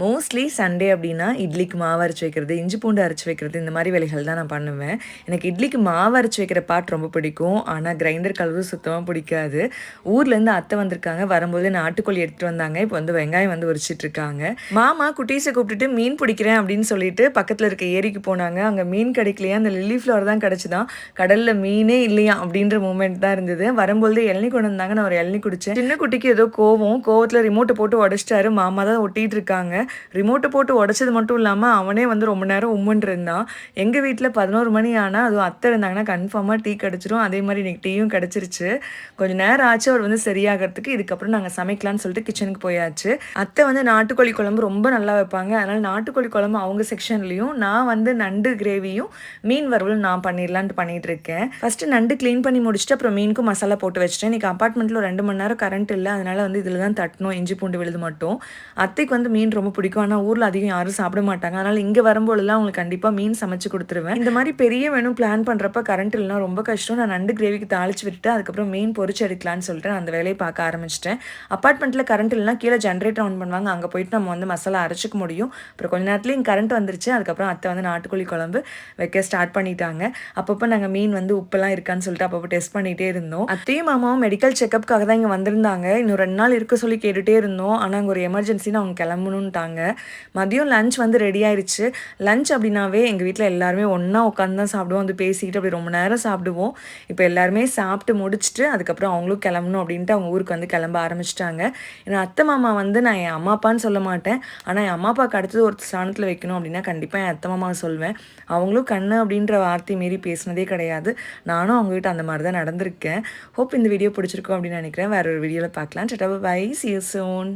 Mostly Sunday அப்படின்னா இட்லிக்கு மாவு அரைச்சி வைக்கிறது, இஞ்சி பூண்டு அரைச்சி வைக்கிறது, இந்த மாதிரி வேலைகள் தான் நான் பண்ணுவேன். எனக்கு இட்லிக்கு மாவு அரைச்சி வைக்கிற பார்ட் ரொம்ப பிடிக்கும். ஆனால் கிரைண்டர் கழுவு சுத்தமாக பிடிக்காது. ஊர்லேருந்து அத்தை வந்திருக்காங்க. வரும்போது நாட்டுக்கோழி எடுத்துகிட்டு வந்தாங்க. இப்போ வந்து வெங்காயம் வந்து உரிச்சிட்டு இருக்காங்க. மாமா குட்டீஸை கூப்பிட்டுட்டு மீன் பிடிக்கிறேன் அப்படின்னு சொல்லிட்டு பக்கத்தில் இருக்க ஏரிக்கு போனாங்க. அங்கே மீன் கிடைக்கலையா, அந்த லில்லி ஃப்ளவர் தான் கிடச்சிதான். கடலில் மீனே இல்லையா அப்படின்ற மூமெண்ட் தான் இருந்தது. வரும்போது இளநி கொண்டு வந்தாங்க. நான் ஒரு இளநி குடித்தேன். சின்ன குட்டிக்கு ஏதோ கோவத்தில் ரிமோட்டை போட்டு உடச்சிட்டாரு. மாமா தான் ஒட்டிகிட்டு இருக்காங்க. ரிமோட்டை போட்டு உடச்சது மட்டும் இல்லாமல் அவனே வந்து ரொம்ப நேரம் உம்முன்னு இருந்தான். எங்கள் வீட்டில் 11 மணி ஆனால் அதுவும் அத்தை இருந்தாங்கன்னா கன்ஃபார்மாக டீ கிடச்சிரும். அதே மாதிரி இன்றைக்கி டீயும் கிடச்சிருச்சு. கொஞ்சம் நேரம் ஆச்சு அவர் வந்து சரியாகிறதுக்கு. இதுக்கப்புறம் நாங்கள் சமைக்கலான்னு சொல்லிட்டு கிச்சனுக்கு போயாச்சு. அத்தை வந்து நாட்டுக்கோழி குழம்பு ரொம்ப நல்லா வைப்பாங்க. அதனால் நாட்டுக்கோழி குழம்பு அவங்க செக்ஷன்லேயும், நான் வந்து நண்டு கிரேவியும் மீன் வறுவலும் நான் பண்ணிடலான்ட்டு பண்ணிகிட்டு இருக்கேன். ஃபஸ்ட்டு நண்டு க்ளீன் பண்ணி முடிச்சுட்டு அப்புறம் மீனுக்கும் மசாலா போட்டு வச்சிட்டேன். இன்றைக்கி அப்பார்ட்மெண்ட்டில் ஒரு 2 மணி நேரம் கரண்ட் இல்லை. அதனால் வந்து இதில் தான் தட்டணும், இஞ்சி பூண்டு விழுது மட்டும். அத்தைக்கு வந்து மீன் ரொம்ப பிடிக்கும். ஆனால் ஊரில் அதிகம் யாரும் சாப்பிட மாட்டாங்க. அதனால் இங்கே வரும்போதெல்லாம் அவங்களுக்கு கண்டிப்பாக மீன் சமைச்சு கொடுத்துருவேன். இந்த மாதிரி பெரிய வேணும் பிளான் பண்ணுறப்ப கரண்ட் இல்லைனா ரொம்ப கஷ்டம். நான் நண்டு கிரேவிக்கு தாளிச்சு விட்டுட்டு அதுக்கப்புறம் மீன் பொரிச்சு எடுக்கலான்னு சொல்லிட்டு நான் அந்த வேலையை பார்க்க ஆரம்பிச்சிட்டேன். அப்பார்ட்மெண்ட்டில் கரண்ட் இல்லைனா கீழே ஜென்ரேட்டர் ஆன் பண்ணுவாங்க. அங்கே போயிட்டு நம்ம வந்து மசாலா அரைச்சிக்க முடியும். அப்புறம் கொஞ்ச நேரத்துலேயும் இங்கே கரண்ட் வந்துருச்சு. அதுக்கப்புறம் அத்தை வந்து நாட்டுக்கோழி குழம்பு வைக்க ஸ்டார்ட் பண்ணிட்டாங்க. அப்பப்போ நாங்கள் மீன் வந்து உப்பெல்லாம் இருக்கான்னு சொல்லிட்டு அப்பப்போ டெஸ்ட் பண்ணிகிட்டே இருந்தோம். அத்தையும் மாமாவும் மெடிக்கல் செக்கப்புக்காக தான் இங்கே வந்திருந்தாங்க. இன்னும் 2 நாள் இருக்க சொல்லி கேட்டுகிட்டே இருந்தோம். ஆனால் அங்கே ஒரு எமர்ஜென்சின்னு அவங்க கிளம்பணுன்ட்டாங்க. மதியம் லஞ்ச் வந்து ரெடி ஆயிடுச்சு. லஞ்ச் அப்படின்னாவே எங்கள் வீட்டில் எல்லாருமே ஒன்றா உட்காந்து தான் சாப்பிடுவோம். வந்து பேசிக்கிட்டு அப்படி ரொம்ப நேரம் சாப்பிடுவோம். இப்போ எல்லாருமே சாப்பிட்டு முடிச்சுட்டு அதுக்கப்புறம் அவங்களும் கிளம்பணும் அப்படின்ட்டு அவங்க ஊருக்கு வந்து கிளம்ப ஆரம்பிச்சிட்டாங்க. ஏன்னா அத்தை மாமா வந்து நான் என் அம்மா அப்பான்னு சொல்ல மாட்டேன். ஆனால் என் அம்மா அப்பாவுக்கு அடுத்தது ஒரு ஸ்தானத்தில் வைக்கணும் அப்படின்னா கண்டிப்பாக என் அத்தை மாமாவை சொல்வேன். அவங்களும் கண்ணு அப்படின்ற வார்த்தை மீறி பேசினதே கிடையாது. நானும் அவங்ககிட்ட அந்த மாதிரி தான் நடந்திருக்கேன். ஹோப் இந்த வீடியோ பிடிச்சிருக்கோம் அப்படின்னு நினைக்கிறேன். வேற ஒரு வீடியோவில் பார்க்கலாம். Tata bye, see you soon.